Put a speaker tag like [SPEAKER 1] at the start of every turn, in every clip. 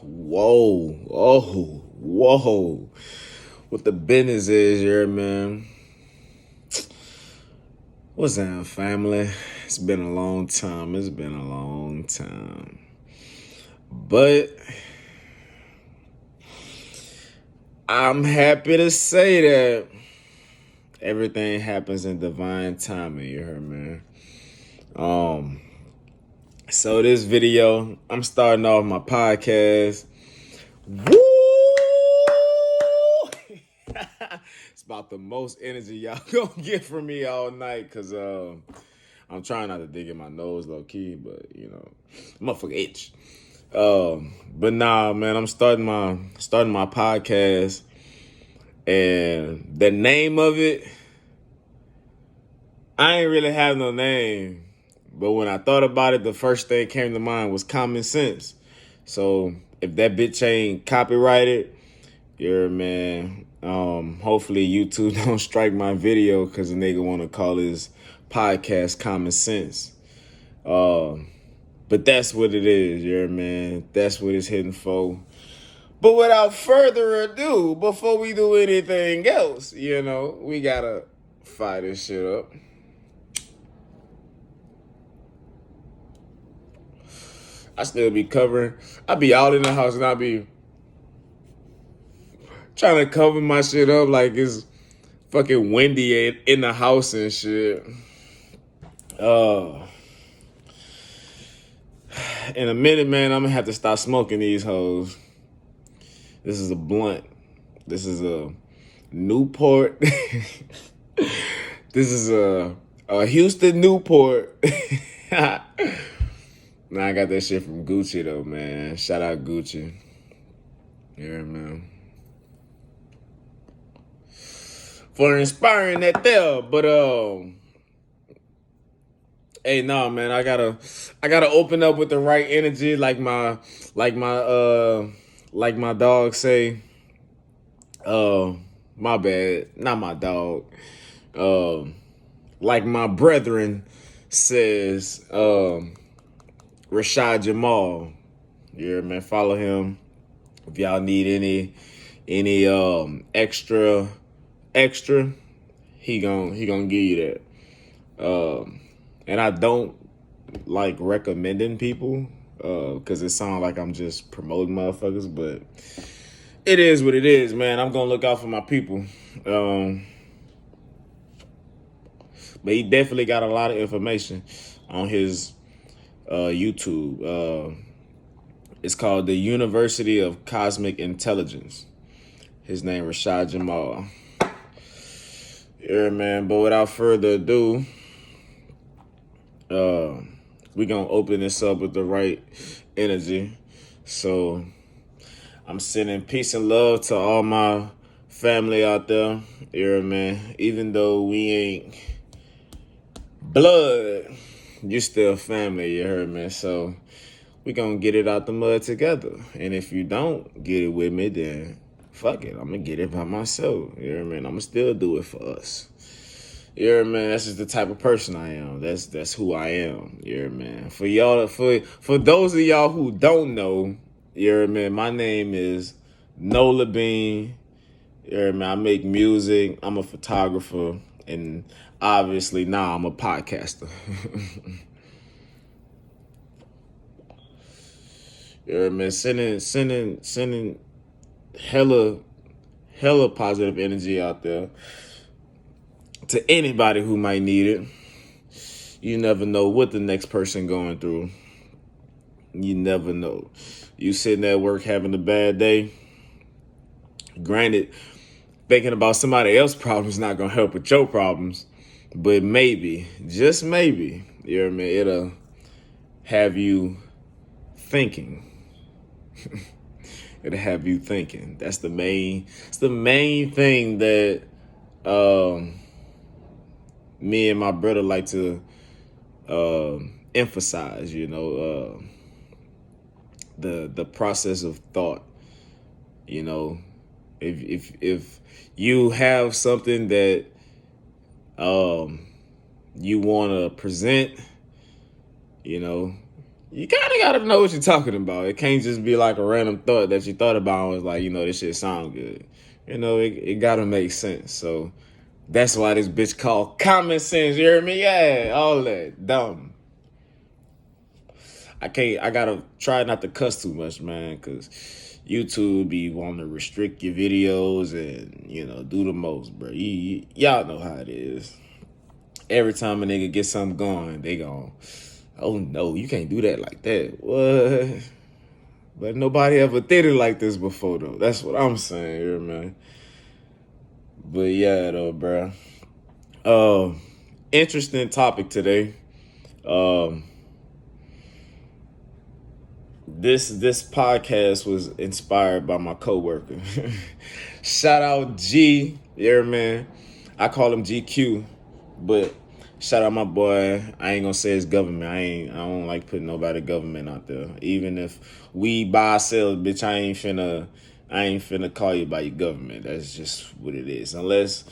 [SPEAKER 1] Whoa. What the business is here, man. What's up, family? It's been a long time. But I'm happy to say that everything happens in divine timing, you heard, man. So this video, I'm starting off my podcast. Woo! It's about the most energy y'all gonna get from me all night, cause I'm trying not to dig in my nose low key, but motherfucker itch. But nah, man, I'm starting my podcast, and the name of it, I ain't really have no name. But when I thought about it, the first thing came to mind was common sense. So if that bitch ain't copyrighted, yeah, man. Hopefully YouTube don't strike my video because the nigga want to call his podcast Common Sense. But that's what it is, yeah, man. That's what it's hitting for. But without further ado, before we do anything else, we gotta fire this shit up. I still be covering. I be out in the house and I be trying to cover my shit up like it's fucking windy in the house and shit. In a minute, man, I'm gonna have to stop smoking these hoes. This is a blunt. This is a Newport. This is a Houston Newport. Nah, I got that shit from Gucci though, man. Shout out Gucci. Yeah, man. For inspiring that there, but hey, no, man, I gotta open up with the right energy, like my dog say. My bad, not my dog. Like my brethren says, Rashad Jamal. Yeah, man, follow him if y'all need any extra, he gonna give you that. And I don't like recommending people because it sounds like I'm just promoting motherfuckers, but it is what it is, man. I'm gonna look out for my people. But he definitely got a lot of information on his YouTube. It's called the University of Cosmic Intelligence. His name Rashad Jamal. Yeah, man. But without further ado, we're gonna open this up with the right energy. So I'm sending peace and love to all my family out there. Yeah, man. Even though we ain't blood, you still family, you heard me. So we gonna get it out the mud together. And if you don't get it with me, then fuck it. I'm gonna get it by myself. You know what I mean? I'm gonna still do it for us. You know what I mean? That's just the type of person I am. That's who I am. You know what I mean? For y'all, for those of y'all who don't know, you know what I mean? My name is Nola Bean. You know what I mean? I make music. I'm a photographer, and obviously now I'm a podcaster. You know what I mean? Sending hella positive energy out there to anybody who might need it. You never know what the next person going through. You never know. You sitting at work having a bad day. Granted, thinking about somebody else's problems not gonna help with your problems, but maybe, just maybe, you know what I mean? It'll have you thinking. It'll have you thinking. It's the main thing that me and my brother like to emphasize, the process of thought. If you have something that you want to present, you kind of got to know what you're talking about. It can't just be like a random thought that you thought about and was like, this shit sound good. It got to make sense. So that's why this bitch called common sense. You hear me? Yeah, all that. Dumb. I gotta try not to cuss too much, man, because YouTube be wanting to restrict your videos and, do the most, bro. Y'all know how it is. Every time a nigga get something going, they gon', oh no, you can't do that like that. What? But nobody ever did it like this before, though. That's what I'm saying here, man. But yeah, though, bro. Interesting topic today. This podcast was inspired by my coworker. Shout out G, yeah, man. I call him GQ, but shout out my boy. I ain't gonna say it's government. I don't like putting nobody government out there. Even if we buy ourselves, bitch, I ain't finna call you by your government. That's just what it is. Unless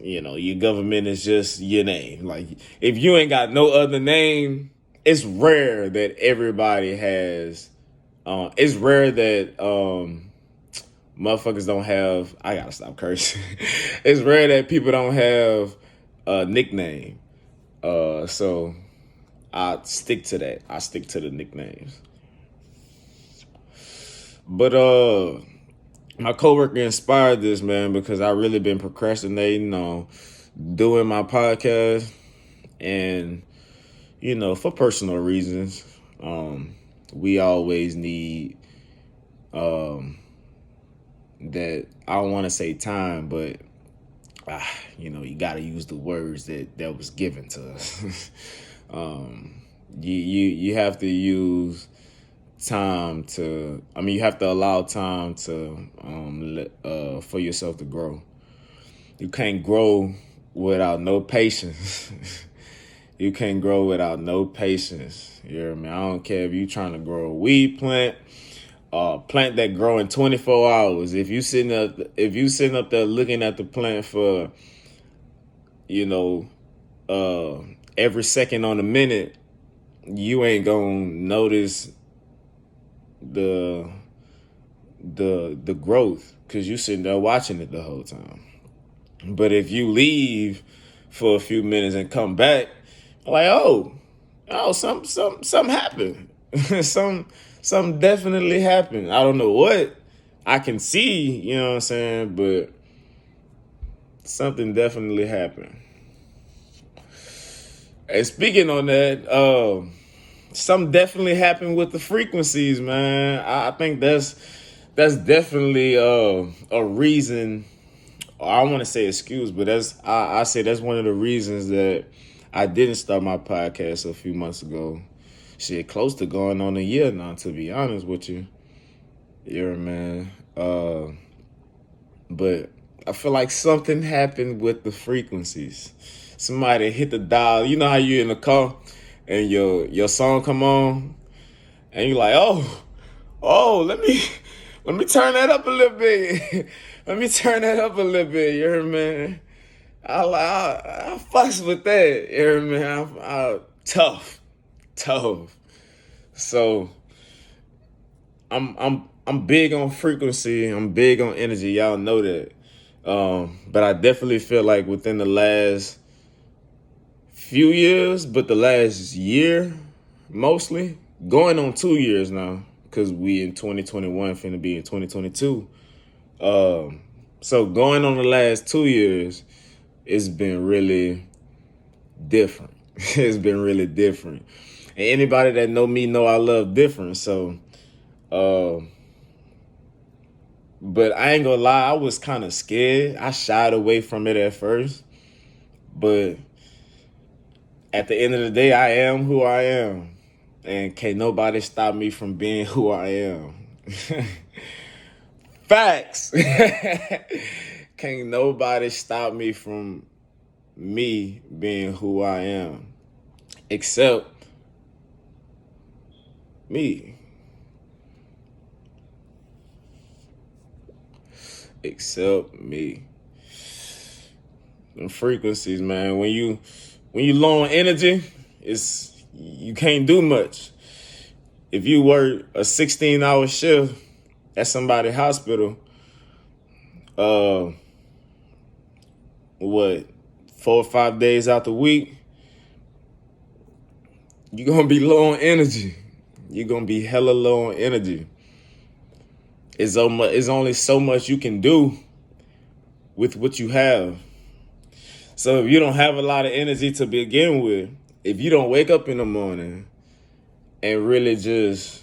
[SPEAKER 1] your government is just your name. Like if you ain't got no other name, it's rare that everybody has. It's rare that motherfuckers don't have. I gotta stop cursing. It's rare that people don't have a nickname. So I stick to that. I stick to the nicknames. But my coworker inspired this, man, because I really been procrastinating on doing my podcast, and for personal reasons. We always need that. I don't want to say time, but you got to use the words that was given to us. You have to use time to. You have to allow time to for yourself to grow. You can't grow without no patience. You can't grow without no patience. You hear me? I don't care if you trying to grow a weed plant, plant that grow in 24 hours. If you sitting up there looking at the plant for, every second on the minute, you ain't gonna notice the growth because you sitting there watching it the whole time. But if you leave for a few minutes and come back, like, something happened. Something definitely happened. I don't know what. I can see, you know what I'm saying, but something definitely happened. And speaking on that, something definitely happened with the frequencies, man. I think that's definitely a reason. I don't want to say excuse, but I say that's one of the reasons that I didn't start my podcast a few months ago. Shit, close to going on a year now, to be honest with you. Yeah, man. But I feel like something happened with the frequencies. Somebody hit the dial. You know how you in the car and your song come on and you're like, let me turn that up a little bit. Let me turn that up a little bit. You hear me, man? I fucks with that. You hear me? I tough. So I'm big on frequency. I'm big on energy. Y'all know that. But I definitely feel like within the last few years, but the last year mostly, going on 2 years now, because we in 2021 finna be in 2022. So going on the last 2 years, it's been really different. It's been really different. And anybody that know me know I love different. So, but I ain't gonna lie, I was kind of scared. I shied away from it at first. But at the end of the day, I am who I am. And can't nobody stop me from being who I am. Facts. Can't nobody stop me from me being who I am. Except me. Except me. Them frequencies, man. When you low on energy, you can't do much. If you work a 16-hour shift at somebody's hospital, uh, what, 4 or 5 days out the week, you're gonna be low on energy. You're gonna be hella low on energy. It's only so much you can do with what you have. So if you don't have a lot of energy to begin with, if you don't wake up in the morning and really just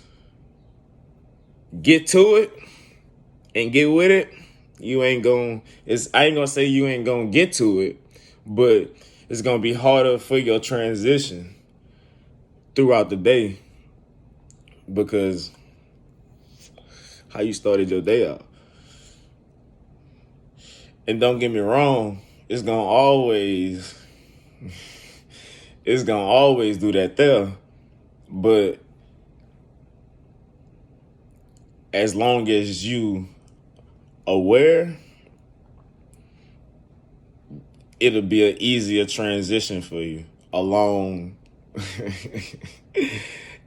[SPEAKER 1] get to it and get with it, I ain't gonna say you ain't gonna get to it, but it's gonna be harder for your transition throughout the day because how you started your day out. And don't get me wrong, it's gonna always do that there. But as long as you aware, it'll be an easier transition for you along.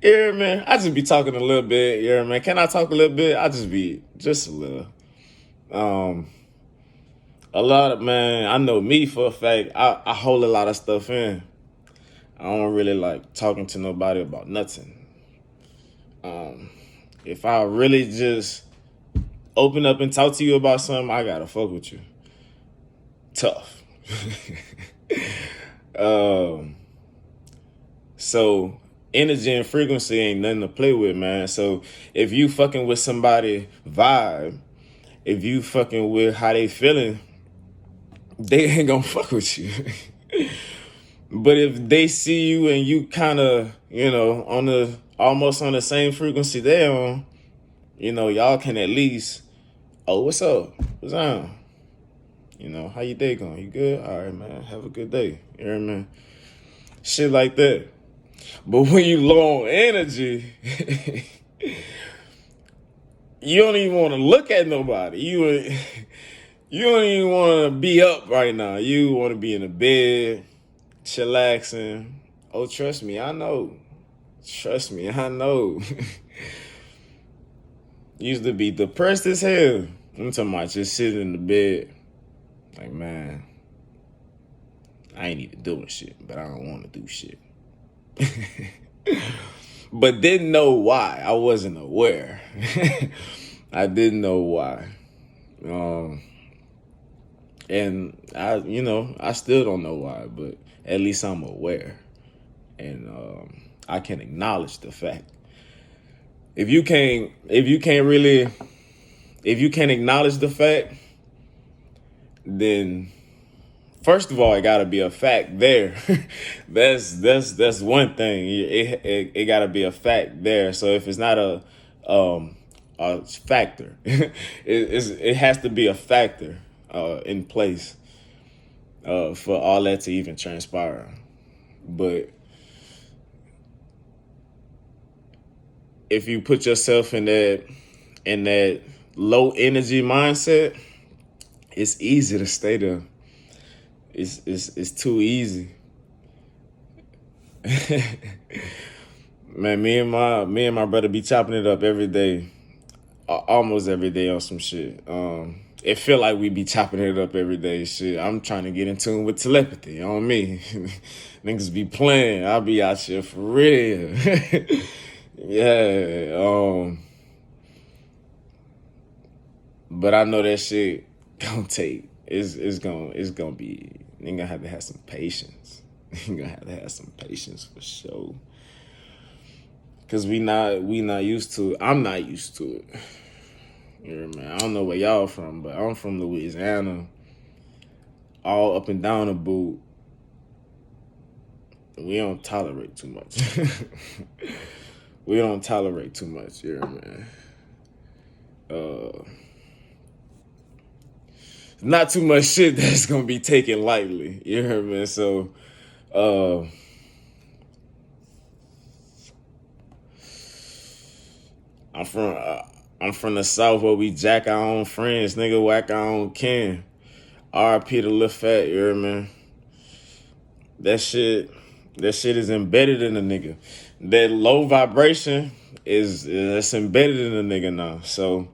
[SPEAKER 1] Yeah, man. I just be talking a little bit. Yeah, man. Can I talk a little bit? I just be just a little. A lot of, man, I know me for a fact, I hold a lot of stuff in. I don't really like talking to nobody about nothing. If I really just open up and talk to you about something, I gotta fuck with you. Tough. So energy and frequency ain't nothing to play with, man. So if you fucking with somebody vibe, if you fucking with how they feeling, they ain't gonna fuck with you. But if they see you and you kind of, almost on the same frequency they on, y'all can at least, oh, what's up? What's on? How your day going? You good? All right, man. Have a good day. You know what I mean? Shit like that. But when you low on energy, you don't even want to look at nobody. You don't even want to be up right now. You want to be in the bed, chillaxing. Oh, trust me, I know. Trust me, I know. Used to be depressed as hell. I'm talking about just sitting in the bed. Like, man, I ain't even doing shit, but I don't want to do shit. But didn't know why. I wasn't aware. I didn't know why. And I still don't know why, but at least I'm aware. And I can acknowledge the fact. If you can't acknowledge the fact, then first of all, it gotta be a fact there. that's one thing. It gotta be a fact there. So if it's not a factor, it has to be a factor in place for all that to even transpire. But if you put yourself in that low energy mindset, it's easy to stay there. It's too easy. Man, me and my brother be chopping it up every day, almost every day on some shit. It feel like we be chopping it up every day. Shit, I'm trying to get in tune with telepathy on me. Niggas be playing. I'll be out here for real. Yeah. But I know that shit gonna take. It's gonna be. You gonna have to have some patience. You gonna have to have some patience for sure. Cause we not used to it. I'm not used to it. You know, man. I don't know where y'all from, but I'm from Louisiana. All up and down the boot. We don't tolerate too much. We don't tolerate too much here, man. Not too much shit that's gonna be taken lightly. You hear me? So, I'm from the South where we jack our own friends, nigga, whack our own kin. R.I.P. to Lil Fat, you hear me? That shit is embedded in the nigga. That low vibration is it's embedded in the nigga now. So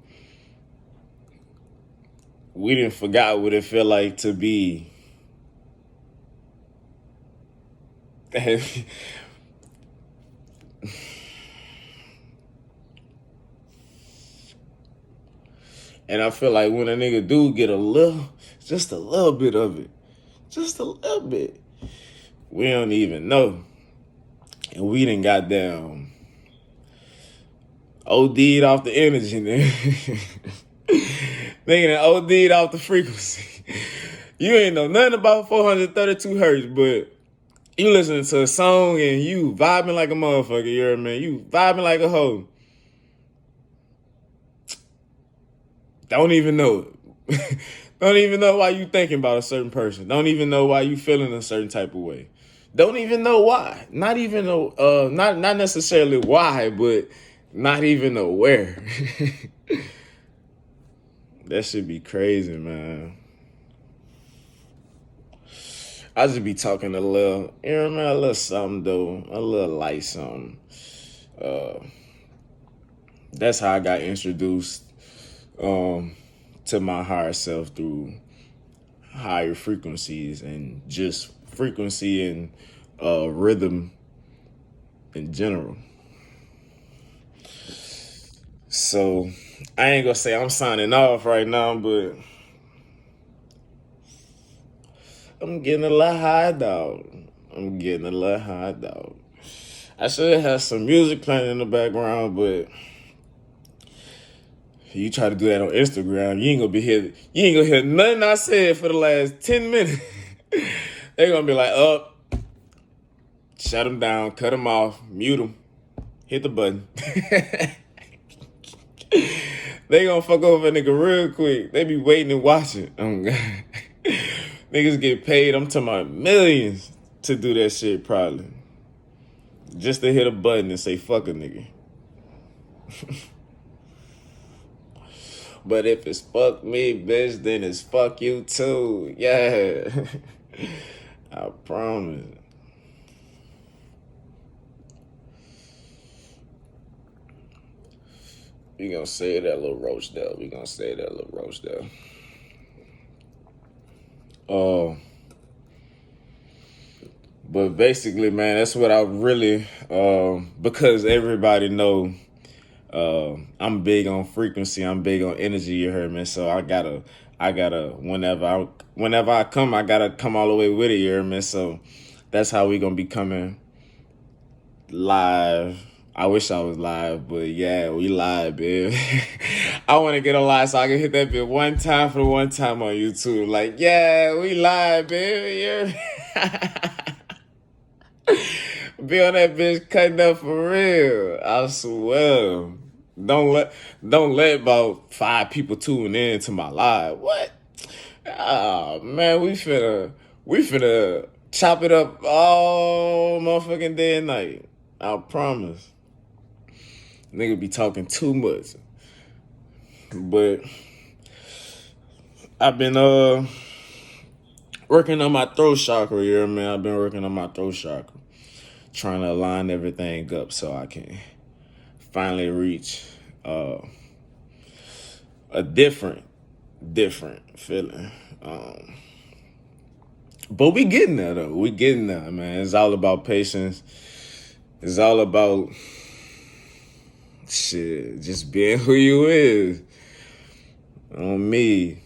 [SPEAKER 1] we didn't forgot what it felt like to be. And I feel like when a nigga do get just a little bit of it, just a little bit, we don't even know. And we done got down OD'd off the energy, nigga. Nigga done OD'd off the frequency. You ain't know nothing about 432 hertz, but you listening to a song and you vibing like a motherfucker, you heard me? You vibing like a hoe. Don't even know it. Don't even know why you thinking about a certain person. Don't even know why you feeling a certain type of way. Don't even know why. Not even know, not necessarily why, but not even aware. That should be crazy, man. I just be talking a little, you know, man, a little something though, a little light something. That's how I got introduced to my higher self, through higher frequencies and just frequency and rhythm in general. So I ain't gonna say I'm signing off right now, but I'm getting a little high, dog. I'm getting a little high, dog. I should have some music playing in the background, but you try to do that on Instagram, you ain't gonna hear nothing I said for the last 10 minutes. They're gonna be like, up, shut them down, cut them off, mute them, hit the button. They gonna fuck over a nigga real quick. They be waiting and watching. Oh God. Niggas get paid, I'm talking about millions, to do that shit probably. Just to hit a button and say fuck a nigga. But if it's fuck me, bitch, then it's fuck you too. Yeah. I promise. We gonna say that little roach there. We gonna say that little roach there. But basically, man, that's what I really, because everybody know I'm big on frequency, I'm big on energy, you heard me? So I gotta, whenever I come, I gotta come all the way with it, you heard me? So that's how we gonna be coming live. I wish I was live, but yeah, we live, babe. I want to get on live so I can hit that bit one time for the one time on YouTube. Like, yeah, we live, baby. Yeah. Be on that bitch cutting up for real. I swear. Don't let about 5 people tune in to my live. What? Ah, man, we finna chop it up all motherfucking day and night. I promise. Nigga be talking too much. But I've been working on my throat chakra here, man. I've been working on my throat chakra. Trying to align everything up so I can finally reach a different feeling. But we getting there though. We getting there, man. It's all about patience. It's all about shit, just being who you is. On me.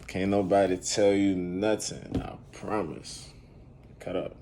[SPEAKER 1] Can't nobody tell you nothing. I promise. Cut up.